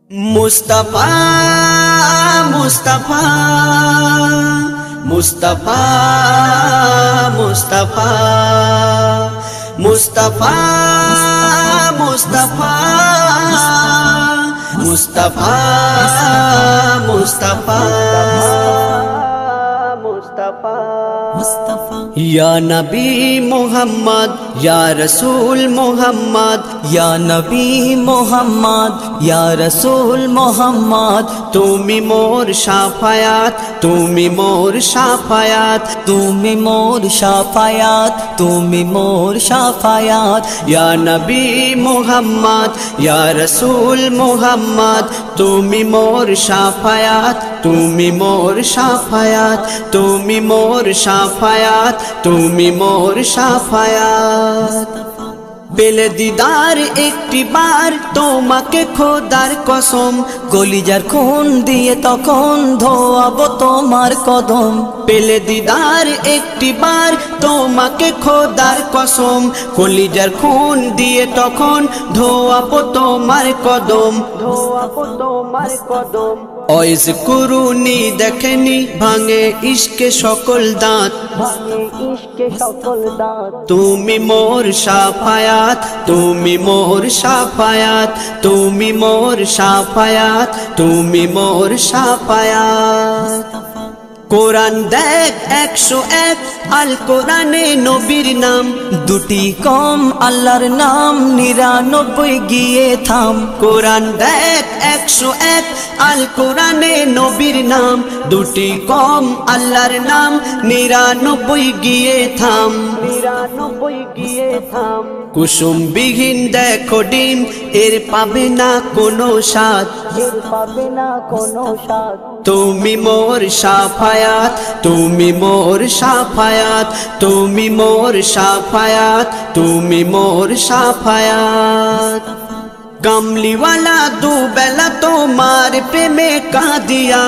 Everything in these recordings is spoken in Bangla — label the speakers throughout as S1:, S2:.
S1: मुस्तफा मुस्तफा मुस्तफा मुस्तफा मुस्तफा मुस्तफा मुस्तफा मुस्तफा मुस्तफा या नबी मोहम्मद या रसूल मोहम्मद या नबी मोहम्मद या रसूल मोहम्मद तुमी मोर शाफायात तुमी मोर शाफायात तुमी मोर शाफायात तुमी मोर शाफायात या नबी मोहम्मद या रसूल मोहम्मद तुमी मोर शाफायात तुमी मोर शाफायात तुमी मोर शाफायात तुमी मोर शाफायात पेले दीदार एकटी बार तोमाके खोदार कसम कलिजार खून दिए तखन धोआबो तोमार कदम पेले दीदार एकटी बार तोमाके खोदार कसम कलिजार खून दिए तखन धोआबो तोमार कदम धोआबो तोमार कदम ओइस कुरुनी देखनी भांगे इश्के सकल दाँत भांगे इश्के सकल दाँत तुमी मोर शाफायात तुमी मोर शाफायात तुमी मोर शाफायात तुमी मोर शाफायात কোরআন দেখ 101 আল কোরআনে নবীর নাম দুটি কম আল্লাহর নাম 99 গিয়ে থাম কোরআন দেখ 101 আল কোরআনে নবীর নাম দুটি কম আল্লাহর নাম 99 গিয়ে থাম 99 গিয়ে থাম কুসুম বিহীন দেখো ডিম এর পাবে না কোনো স্বাদ এর পাবে না কোনো স্বাদ তুমি মোর শাফায়াত তুমি মোর শাফায়াত তুমি মোর শাফায়াত তুমি মোর শাফায়াত कमलीवाला दो बेला तोमार प्रेमे कादिया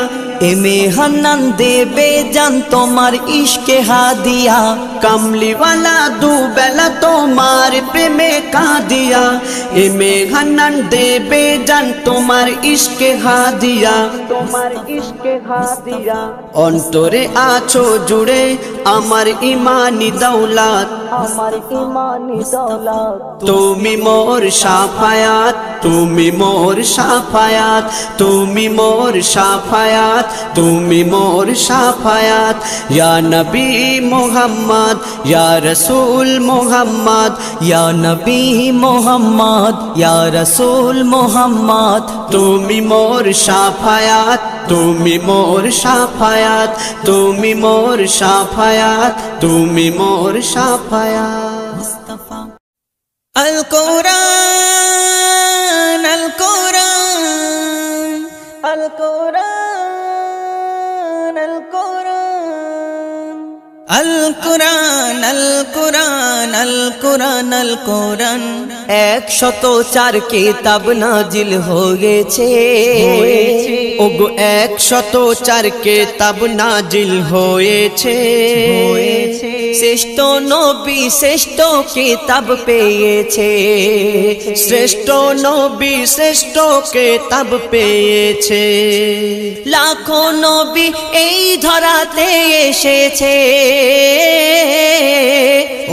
S1: एमे हन्नान देबे जान तोमार इश्के हादिया कमलीवाला दो बेला तोमार प्रेमे कादिया एमे हन्नान देबे जान तोमार इश्के हादिया तोमार इश्के हादिया अंतरे आछो जुड़े आमार इमानी दौलत आमार इमानी दौलत तुमी मोर शाफायात तुमी मोर शाफायात तुमी मोर शाफायात तुमी मोर शाफायात या नबी मोहम्मद या रसूल मोहम्मद या नबी मोहम्मद या रसूल मोहम्मद तुमी मोर शाफायात तुमी मोर शाफायात तुमी मोर शाफायात तुमी मोर शाफायात मुस्तफा अल कुरान अल कुरान अल कुरान अल कुरान अल कुरान अल कुरान अल कुरान अल कुरान 104 किताब नाजिल হয়েছে ওগো 104 কিতাব নাজিল হয়েছে শ্রেষ্ঠ নবী শ্রেষ্ঠ কিতাব পেয়েছে শ্রেষ্ঠ নবী শ্রেষ্ঠ কিতাব পেয়েছে লাখো নবী এই ধরাতে এসেছে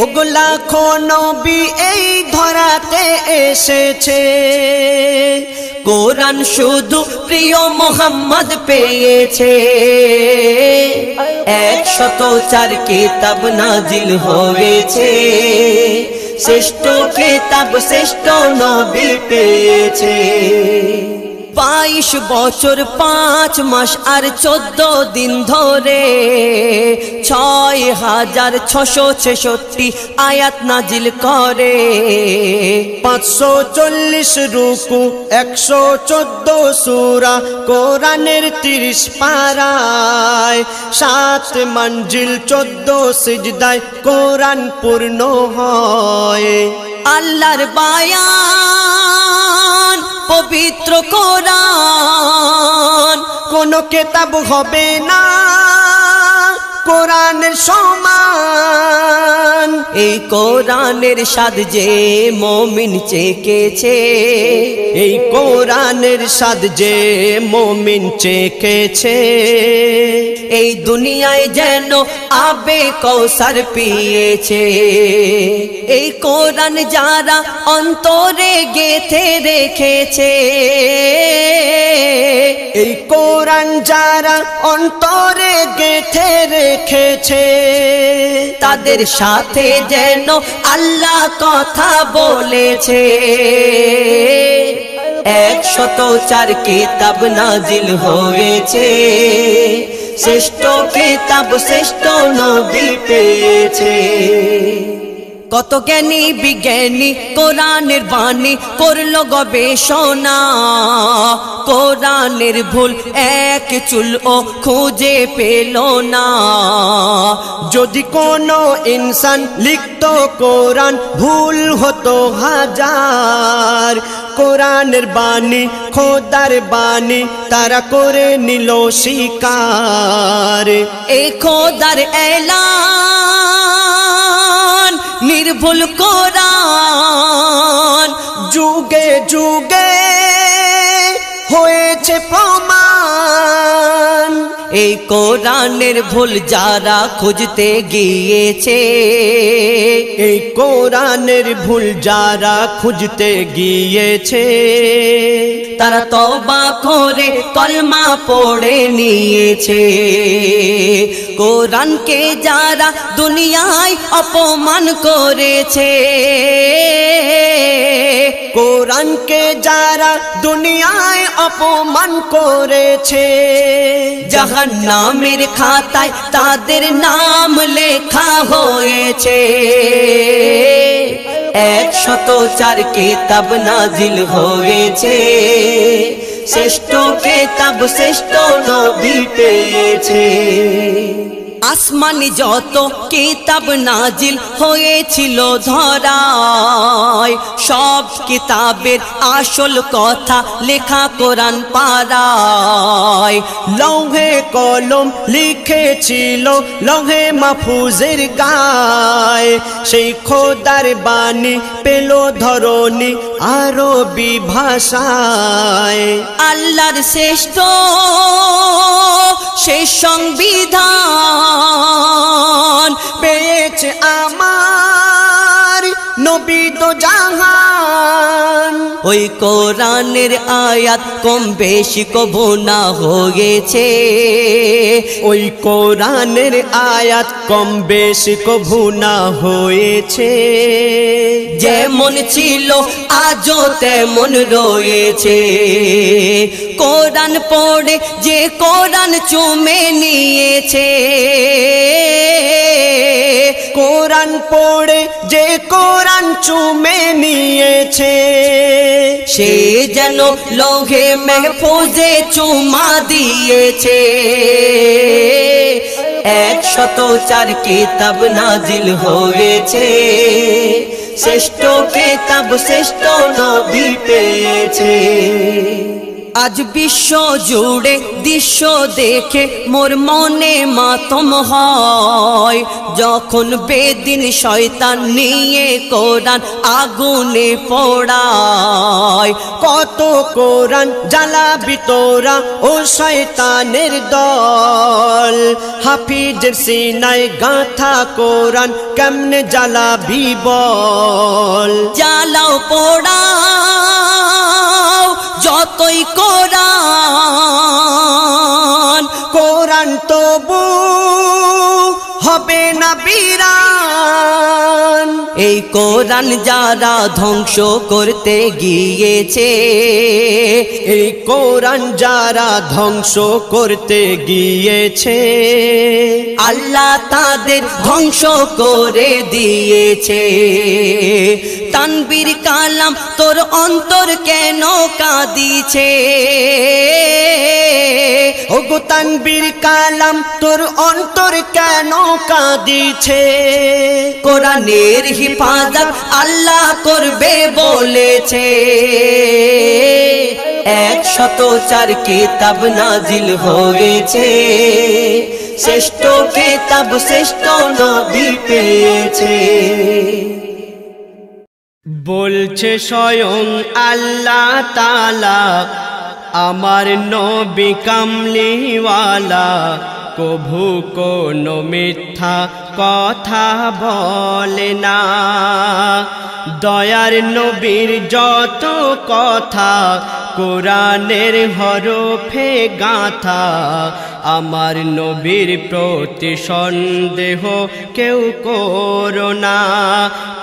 S1: ওগো লাখো নবী এই ধরাতে এসেছে কোরআন শুধু প্রিয় মোহাম্মদ পেয়েছে 104 কিতাব নাজিল হয়েছে শ্রেষ্ঠ কিতাব শ্রেষ্ঠ নবী পেয়েছে 22 বছর 5 মাস আর 14 দিন ধরে 6666 আয়াত নাজিল করে 540 রুকু 114 সূরা কোরআনের 30 পারায় 7 মঞ্জিল 14 সিজদায় কোরআন পূর্ণ হয় আল্লাহর বায়ান পবিত্র কোরআন কোন কিতাব হবে না
S2: কোরআনের সমান।
S1: এই কোরআনের স্বাদ যে মুমিন চেখেছে,
S2: এই কোরআনের স্বাদ যে মুমিন চেখেছে,
S1: এই দুনিয়ায় যেন আবে কৌসার পিয়েছে। এই কোরআন যারা অন্তরে গেঁথে রেখেছে,
S2: এই কোরআন যারা অন্তরে গেঁথে রেখেছে,
S1: তাদের সাথে যেন আল্লাহ কথা বলেছে। 104 কিতাব নাজিল হয়েছে, শ্রেষ্ঠ কিতাব শ্রেষ্ঠ নবী পেয়েছে। কত জ্ঞানী বিজ্ঞানী কোরআনের বাণী করলো গবেষণা, কোরআনের ভুল এক চুলও খুঁজে পেল না।
S2: যদি কোনো ইনসান লিখতো কোরআন ভুল হতো হাজার, কোরআনের বাণী খোদার বাণী তারা করে নিল স্বীকার।
S1: এই খোদার এলান নির্ভুল কোরআন,
S2: যুগে যুগে হয়েছে প্রমাণ।
S1: এই কোরআনের ভুল যারা খুঁজতে গিয়েছে,
S2: এই কোরআনের ভুল যারা খুঁজতে গিয়েছে,
S1: তারা তওবা করে কলমা পড়ে নিয়েছে। কোরআনকে যারা দুনিয়ায় অপমান করেছে,
S2: কোরআনকে যারা দুনিয়ায় অপমান করেছে,
S1: জাহান্নামের খাতায় তাদের নাম লেখা হয়েছে। 104 কিতাব নাজিল হয়েছে, শ্রেষ্ঠ কিতাব শ্রেষ্ঠ নবী পেয়েছে। আসমানি যত কিতাব নাজিল হয়েছিল ধরায়, সব কিতাবের আসল কথা লেখা কোরআন পারায়।
S2: লৌহে কলম লিখেছিল লৌহে মাহফুজের গায়, সেই খোদার বাণী পেল ধরণী আরবি ভাষায়।
S1: আল্লাহর শ্রেষ্ঠ সেই সংবিধান
S2: পেয়েছে আমার নবী দো জাহান।
S1: ওই কোরআনের আয়াত কম বেশি কবু না হয়েছে,
S2: ওই কোরআনের আয়াত কম বেশি কভু না হয়েছে।
S1: যেমন ছিল আজও তেমন রয়েছে। কোরআন পড়ে যে কোরআন চুমে নিয়েছে,
S2: কোরআন পড়ে যে কোরআন চুমে নিয়েছে,
S1: সে যেন লৌহে মাহফুজে চুমা দিয়েছে। 104 কিতাব নাজিল হয়েছে, শ্রেষ্ঠ কিতাব শ্রেষ্ঠ নবী পেয়েছে। আজ বিশ্ব জুড়ে দৃশ্য দেখে মোর মনে মাতম হয়, যখন বেদিন শয়তান নিয়ে কোরআন আগুনে পোড়ায়।
S2: কত কোরআন জ্বালাবি তোরা ও শয়তানের দল, হাফিজের সিনায় গাঁথা কোরআন কেমনে জ্বালাবি বল।
S1: জ্বালাও পোড়াও যতই কোরআন,
S2: কোরআন তবু হবে না বিরান।
S1: এই কোরআন যারা ধ্বংস করতে গিয়েছে,
S2: এই কোরআন যারা ধ্বংস করতে গিয়েছে,
S1: আল্লাহ তাদের ধ্বংস করে দিয়েছে। তানবীর কালাম তোর অন্তর কেন কাঁদিছে,
S2: ওগো তানবীর কালাম তোর অন্তর কেন কাঁদিছে।
S1: কোরআনের হিফাজত আল্লাহ করবে বলেছে। 104 কিতাব নাজিল হয়েছে, শ্রেষ্ঠ কিতাব শ্রেষ্ঠ নবী পেয়েছে।
S2: বলছে স্বয়ং আল্লাহ তাআলা আমার নবী কামলিওয়ালা কভু কোনো মিথ্যা কথা বলে না। দয়ার নবীর যত কথা কোরআনের হরফে গাঁথা, আমার নবীর প্রতি সন্দেহ কেউ করো না,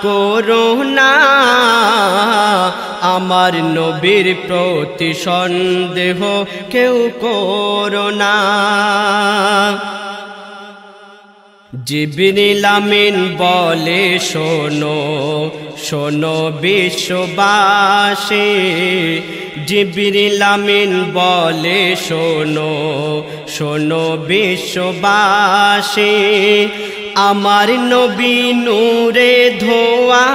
S2: করো না। আমার নবীর প্রতি সন্দেহ কেউ করো না। জিবরিল আমিন বলে শোনো শোনো বিশ্ববাসী, জিবরিল আমিন বলে শোনো শোনো বিশ্ববাসী, আমার নবী নূরে ধোয়া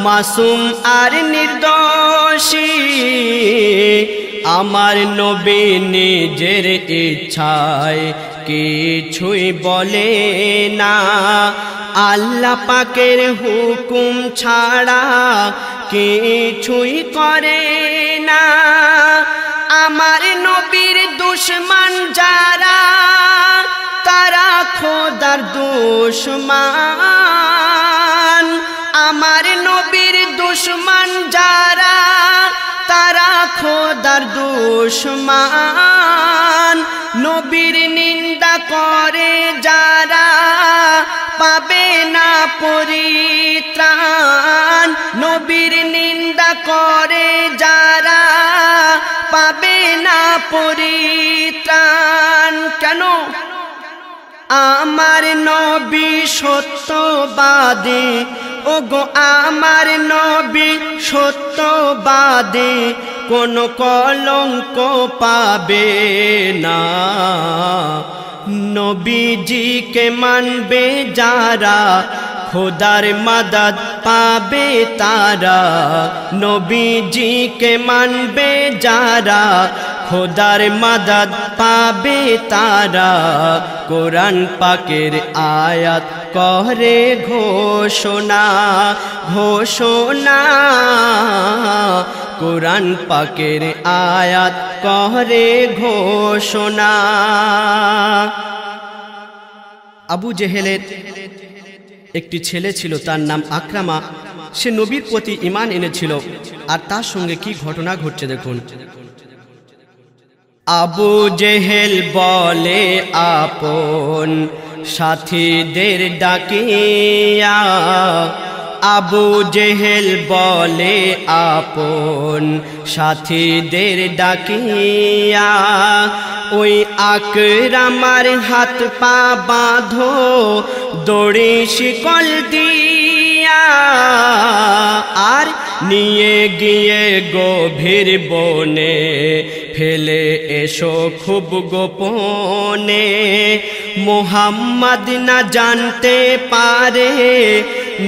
S2: মাসুম আর নির্দোষী, আমার নবী নিজের ইচ্ছায় কিছুই বলে না, আল্লাহ পাকের হুকুম ছাড়া কিছুই করে না। আমার নবীর দুশমন যারা তারা খোদার দুশমন, আমার নবীর দুশমন যারা তারা খোদার দুশমন, নবীর নিন্দা করে যারা পাবে না পরিত্রাণ, নবীর নিন্দা করে যারা পাবে না পরিত্রাণ। কেন? আমার নবী সত্যবাদী, ওগো আমার নবী সত্যবাদী, কোন কলঙ্ক পাবে না। নবীজিকে মানবে যারা খোদার মদদ পাবে তারা, নবীজিকে মানবে যারা খোদার মদদ পাবে তারা। কোরআন পাকের আয়াত করে ঘোষণা ঘোষণা, কোরআন পাকের আয়াত করে ঘোষণা। আবু জেহেলের একটি ছেলে ছিল, তার নাম আকরামা। সে নবীর প্রতি ঈমান এনেছিল, আর তার সঙ্গে কি ঘটনা ঘটছে দেখুন। আবু জেহেল বলে আপন সাথীদের ডাকিয়া, আবু জেহেল বলে আপন সাথীদের ডাকিয়া, ওই আকরামার হাত পা বাঁধো দড়ি শিকল দিয়া, আর নিয়ে গিয়ে গভীর বনে ফেলে এসো খুব গোপনে, মুহাম্মদ না জানতে পারে,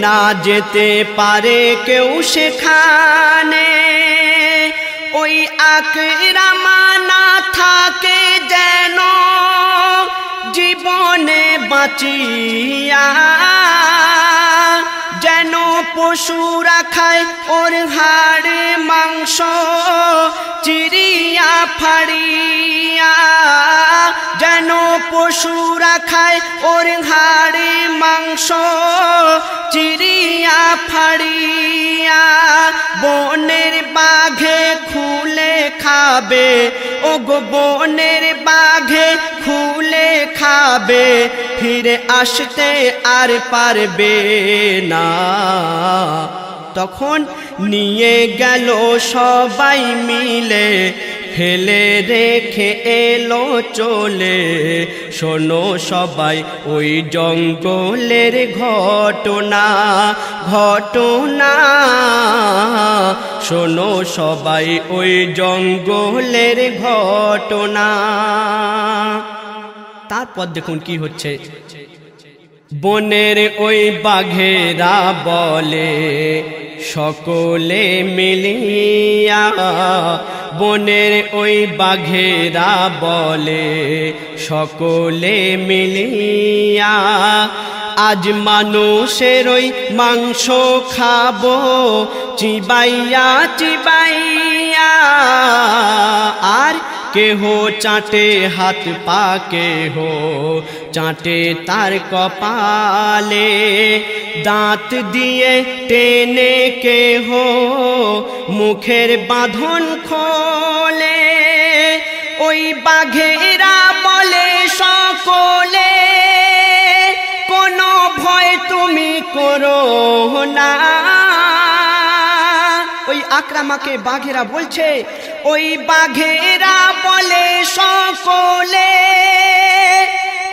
S2: না যেতে পারে কেউ সেখানে। ওই আকরামা না থাকে যেন জীবনে বাঁচিয়া, যেন পশুরা খায় ওর হাড় মাংস চিরিয়া ফাড়িয়া, যেন পশুরা খায় ওর হাড় মাংস চিরিয়া ফাড়িয়া। বনের বাঘে খুলে খাবে, ওগো বনের বাঘে খুলে খাবে, ফিরে আসতে আর পারবে না। তখন নিয়ে গেল সবাই মিলে, ফেলে রেখে এলো চলে। শোনো সবাই ওই জঙ্গলের ঘটনা ঘটনা, শোনো সবাই ওই জঙ্গলের ঘটনা। তারপর দেখুন কি হচ্ছে। বনের ওই বাঘেরা বলে সকলে মিলিয়া, বনের ওই বাঘেরা বলে সকলে মিলিয়া, আজ মানুষের ওই মাংস খাবো চিবাইয়া চিবাইয়া। আর কেহ চাটে হাত পা, কেহ চাটে তার কপালে, দাঁত দিয়ে টেনে কেহ মুখের বাঁধন খোলে। ওই বাঘেরা বলে সকলে কোনো ভয় তুমি করো না। ওই আকরামাকে বাঘেরা বলছে, ওই বাঘেরা বলে সকলে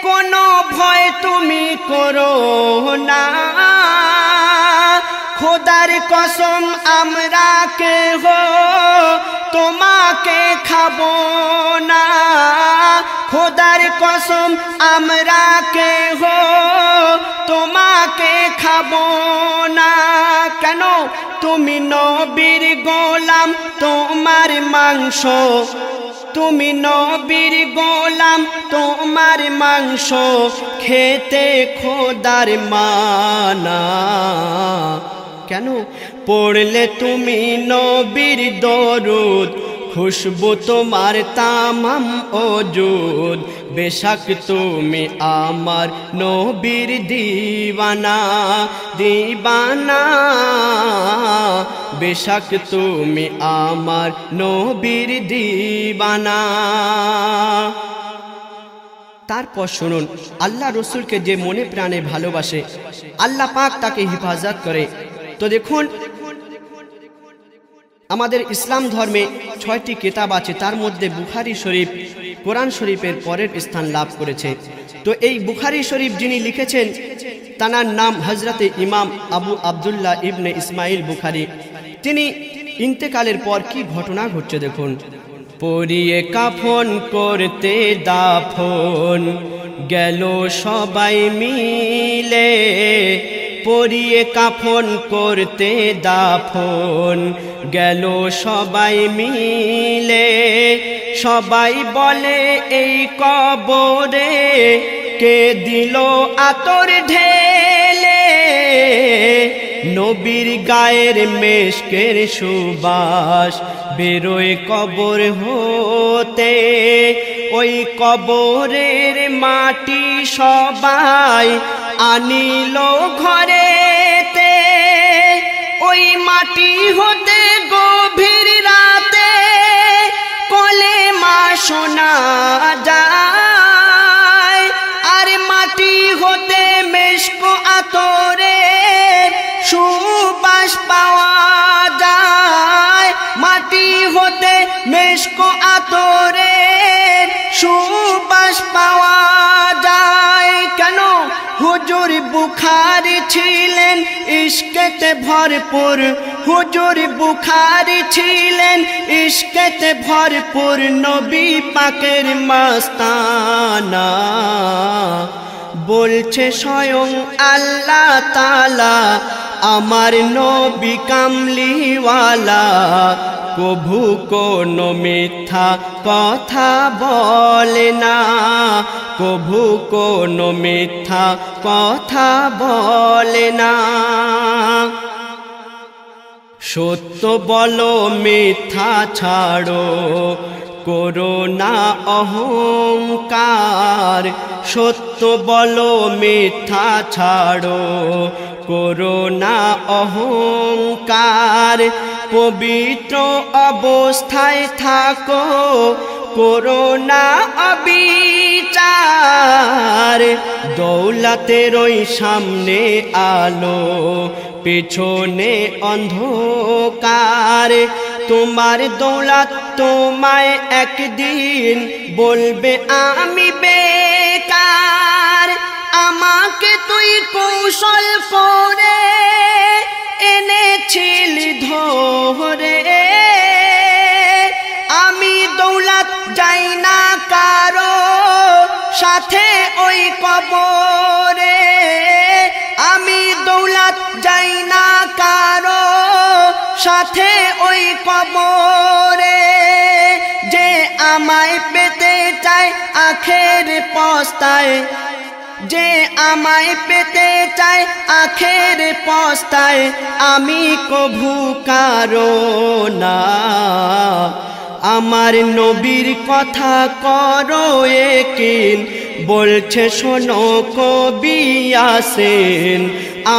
S2: কোনো ভয় তুমি করো না। খোদার কসম আমরা কেহ তোমাকে খাবো না, খোদার কসম আমরা কেহ তোমাকে খাবো না। কেন? তুমি নবীর গোলাম, তোমার মাংস, তুমি নবীর গোলাম, তোমার মাংস খেতে খোদার মানা। কেন? পড়লে তুমি নবীর দরুদ, খুশবু তোমার তামাম ওজুদ। বেশক তুমি আমার নবীর দিওয়ানা দিওয়ানা, বেশক তুমি আমার নবীর দিওয়ানা। তারপর শুনুন, আল্লাহ রসুলকে যে মনে প্রাণে ভালোবাসে আল্লাহ পাক তাকে হিফাজত করে। তো দেখুন, আমাদের ইসলাম ধর্মে ৬টি কিতাব আছে, তার মধ্যে বুখারী শরীফ কোরআন শরীফের পরের স্থান লাভ করেছে। তো এই বুখারী শরীফ যিনি লিখেছেন তার নাম হজরতে ইমাম আবু আবদুল্লাহ ইবনে ইসমাইল বুখারী। তিনি ইন্তেকালের পর কি ঘটনা ঘটছে দেখুন। পরিয়ে কাফন করতে দাফন গেল সবাই মিলে, পরিয়ে কাফন করতে দাফন গেল সবাই মিলে। সবাই বলে এই কবরে কে দিল আতর ঢেলে, নবীর গায়ের মেশকের সুবাস বেরোয় কবর হতে। ওই কবরের মাটি সবাই আনিল ঘরেতে, ওই মাটি হতে গভীর রাতে কলেমা শোনা যায়। আর মাটি হতে মেশক আতরের সুবাস পাওয়া যায়, মাটি হতে মেশক আতরের সুবাস পাওয়া যায়। কেন? হুজুর বুখারী ছিলেন ইশকেতে ভরপুর, হুজুর বুখারী ছিলেন ইশকেতে ভরপুর, নবী পাকের মাস্তানা। বলছে স্বয়ং আল্লাহ তাআলা আমার নবী কামলিওয়ালা, কভু কোনো মিথ্যা কথা বলে না, কভু কোনো মিথ্যা কথা বলে না। সত্য বলো মিথ্যা ছাড়ো, করো না অহংকার। সত্য বলো মিথ্যা ছাড়ো, করো না অহংকার। পবিত্র অবস্থায় থাকো, করো না অবিচার। দৌলতের ওই সামনে আলো, পেছনে অন্ধকার। তোমার দৌলত তোমায় একদিন বলবে আমি বেকার। আমাকে তুই কৌশল করে এনেছিলি ধরে, আমি দৌলত যাই না কারো সাথে ওই কবরে, আমি দৌলত যাই না কারো সাথে ওই কবরে যে আমায় পেতে চায় আখের পস্তায়, যে আমায় পেতে চায় আখের পস্তায়, আমি কভু কারো না। আমার নবীর কথা করো একিন, বলছে শোনো কবি ইয়াসিন।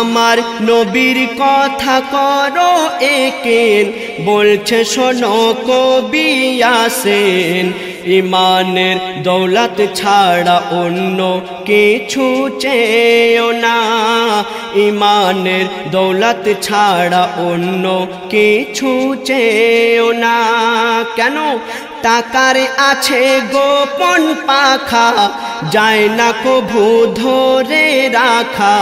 S2: আমার নবীর কথা করো একিন, বলছে শোনো কবি ইয়াসিন। ইমানের দৌলত ছাড়া অন্য কিছু চেয়েও না, ইমানের দৌলত ছাড়া অন্য কিছু চেয়েও না। কেন? টাকার আছে গোপন পাখা, যায় না কভু ধরে রাখা।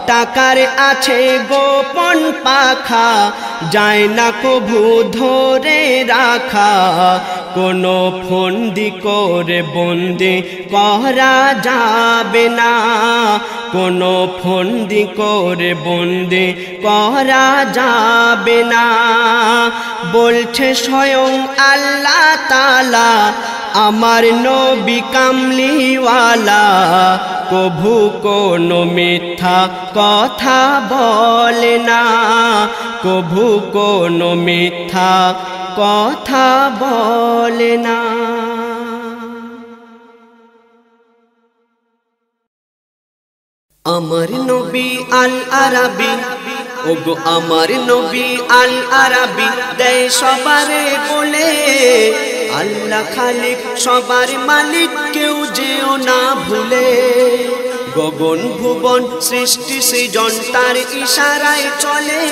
S2: টাকার আছে গোপন পাখা, যায় না কভু ধরে রাখা। কোনো ফন্দি করে বন্দি করা যাবে না, কোনো ফন্দি করে বন্দি করা যাবে না। বলছে স্বয়ং আল্লাহ তাআলা, আমার নবী কামলিওয়ালা, কভু কোনো মিথ্যা কথা বলে না, কভু কোনো মিথ্যা কথা বলে না। আমার নবী আল আরাবী, ওগো আমার নবী আল আরাবী, দেয় সবারে বলে আল্লাহ খালিক সবার মালিক, কেউ যেও না ভুলে। গগন ভুবন সৃষ্টি সৃজন তার ইশারায় চলে,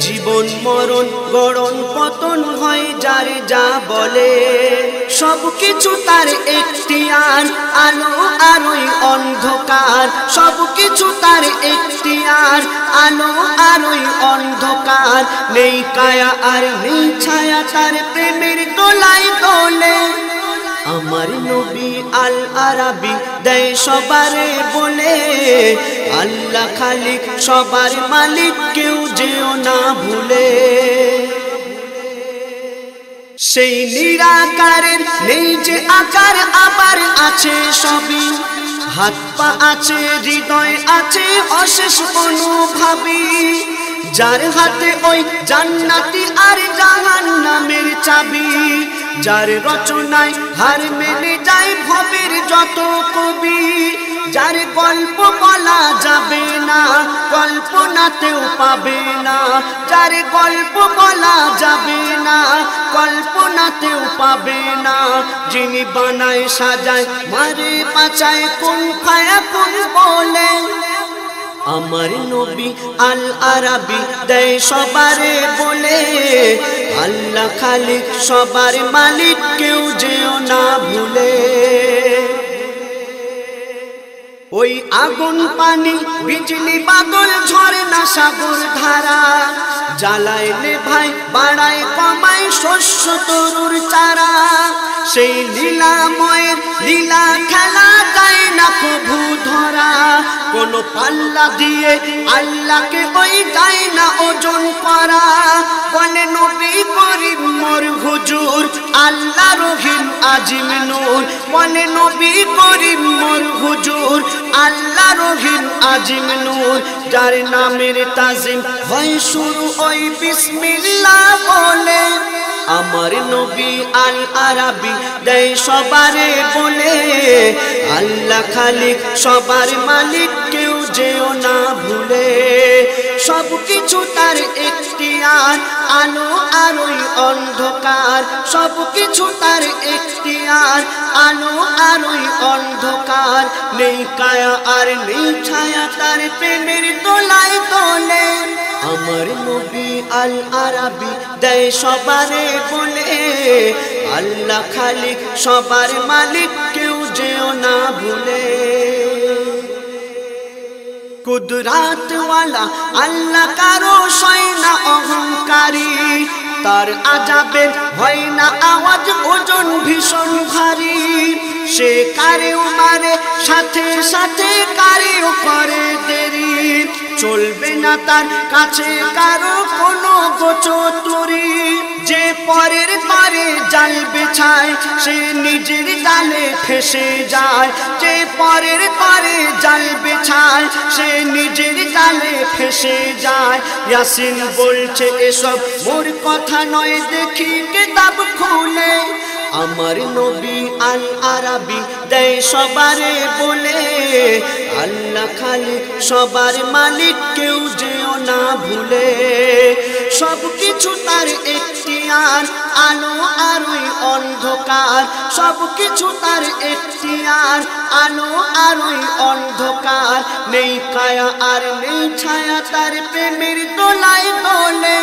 S2: জীবন মরণ গড়ন পতন হয় যার যা বলে। সব কিছু তার এখতিয়ার, আলো আরোই অন্ধকার, সব কিছু তার এখতিয়ার, আলো আরোই অন্ধকার। নেই কায়া আর নেই ছায়া, তার প্রেমের দোলায় দোলে। আমার নবী আল আরাবী, দেয় সবারে বলে আল্লাহ খালিক সবার মালিক, কেউ যেও না ভুলে। সেই নিরাকারের নেই যে আকার, আবার আছে সবই। হাত পা আছে, হৃদয় আছে, অশেষ অনুভবী। যার হাতে ওই জান্নাতি আর জাহান্নামের চাবি, যার রচনায় হার মেনে যায় ভবের যত কবি। যার গল্প বলা যাবে না, কল্পনাতেও পাবে না, যার গল্প বলা যাবে না, কল্পনাতেও পাবে না। যিনি বানায় সাজায় মারে বাঁচায়, কোন খায়া কোন বলে। আমার নবী আল আরাবী, দেয় সবারে বলে আল্লাহ খালিক সবার মালিক, কেউ যেও না ভুলে। ওই আগুন পানি বিজলি বাদল ঝর্ণা সাগর ধারা, জ্বালায় নেভায় বাড়ায় কমায় শস্য তরুর চারা। সেই লীলাময়ের লীলা খেলা যায় না কভু ধরা, কোন পাল্লা দিয়ে আল্লাহকে ওই যায় না ওজন করা। বলে নবী করিম মোর হুজুর, আল্লাহ রহিম আজিম নূর। বলে নবী করিম মোর হুজুর, আল্লাহ রহিম আজিম নূর। যার নামের তাজিম হয় শুরু ওই বিসমিল্লাহ বলে। আমার নবী আল আরাবী, দেয় সবারে বলে আল্লাহ খালিক সবার মালিক, কেউ যেও না ভুলে। সব কিছু তার এখতিয়ার, আলো আরোই অন্ধকার, সব কিছু তার এখতিয়ার, আলো আরোই অন্ধকার। নেই কায়া আর নেই ছায়া, তার প্রেমের দোলায় দোলে। আমার নবী আল আরাবী, দেয় সবারে বলে আল্লাহ খালিক সবার মালিক, কেউ যেও না ভুলে। কুদরাত ওয়ালা আল্লাহ কারো সয় না অহংকারী, তার আযাবের হয় না আওয়াজ ওজন ভীষণ ভারী।
S3: সে কারেও মারে সাথে সাথে কারেও করে দেরি চলবে না তার কাছে কারো কোনো গোচতুরি যে পরের পারে জাল বিছায় সে নিজের জালে ফেসে যায় যে পরের পারে জাল বিছায় সে নিজের জালে ফেসে যায় ইয়াসিন বলছে এসব মোর কথা নয় দেখি কিতাব খুলে আমার নবী আল আরাবী দেয় সবারে বলে আল্লাহ খালিক সবার মালিক কেউ যেও না ভুলে সব কিছু তার এখতিয়ার আলো আর ওই অন্ধকার সব কিছু তার এখতিয়ার আলো আর ওই অন্ধকার নেই কায়া আর নেই ছায়া তার প্রেমের দোলায় দোলে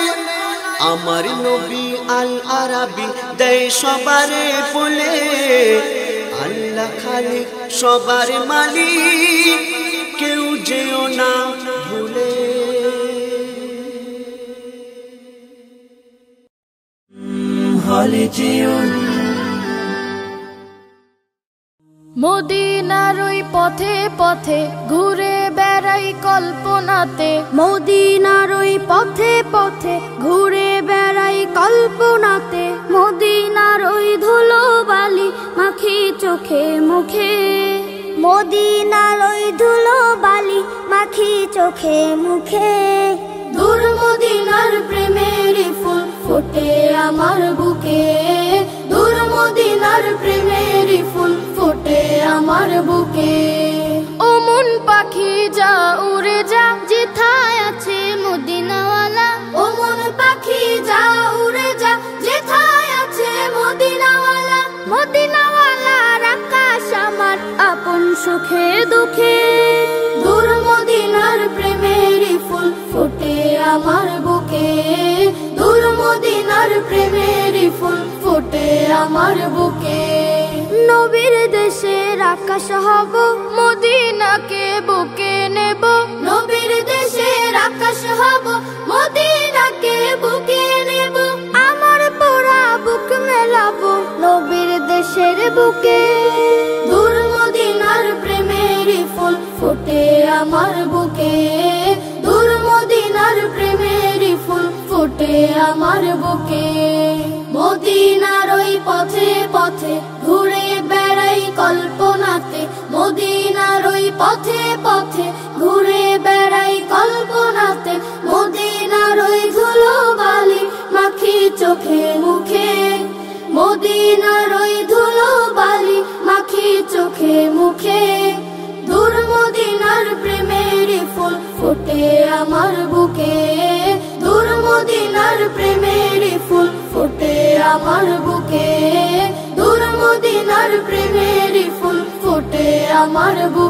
S3: আমার নবী আল আরাবী দেয় সবারে বলে আল্লাহ খালিক সবার মালিক কেউ যেও না ভুলে হলে যেও
S4: মদিনার ওই পথে পথে ঘুরে বেড়াই কল্পনাতে
S5: মদিনার ওই পথে পথে ঘুরে বেড়াই কল্পনাতে মদিনার ওই ধুলো বালি মাখি চোখে মুখে মদিনার ওই ধুলো বালি মাখি চোখে মুখে
S4: দূর মদিনার প্রেমের ফুল ফোটে আমার বুকে দূর মদিনার প্রেমের ফুল ফোটে আমার বুকে ও মন পাখি যা উড়ে যা যেথায় আছে মদিনাওয়ালা ও মন পাখি যা উড়ে যা যেথায় আছে মদিনাওয়ালা
S5: মদিনাওয়ালার আকাশ আমার আপন সুখে দুঃখে
S4: দূর মদিনার প্রেমের ফুল ফোটে আমার বুকে দূর মদিনার প্রেমের ফুল ফোটে আমার বুকে
S5: নবীর দেশের আকাশ হব
S4: মদিনাকে বুকে নেব নবীর দেশের আকাশ হব মদিনাকে বুকে নেব
S5: আমার পোড়া বুক মেলাবো নবীর দেশের বুকে
S4: দূর মদিনার প্রেমের ফুল ফোটে আমার বুকে দূর মদিনার প্রেমের ফুল ফোটে আমার বুকে মদিনার ওই পথে পথে ঘুরে বেড়াই কল্পনাতে মদিনার ওই পথে পথে ঘুরে বেড়াই কল্পনাতে মদিনার ওই ধুলো বালি মাখি চোখে মুখে মদিনার ওই ধুলো বালি মাখি চোখে মুখে দূর মদিনার প্রেমের ফুল ফোটে আমার বুকে দূর মদিনার প্রেমের ফুল ফোটে আমার বুকে দূর মদিনার প্রেমের ফুল ফোটে আমার বুকে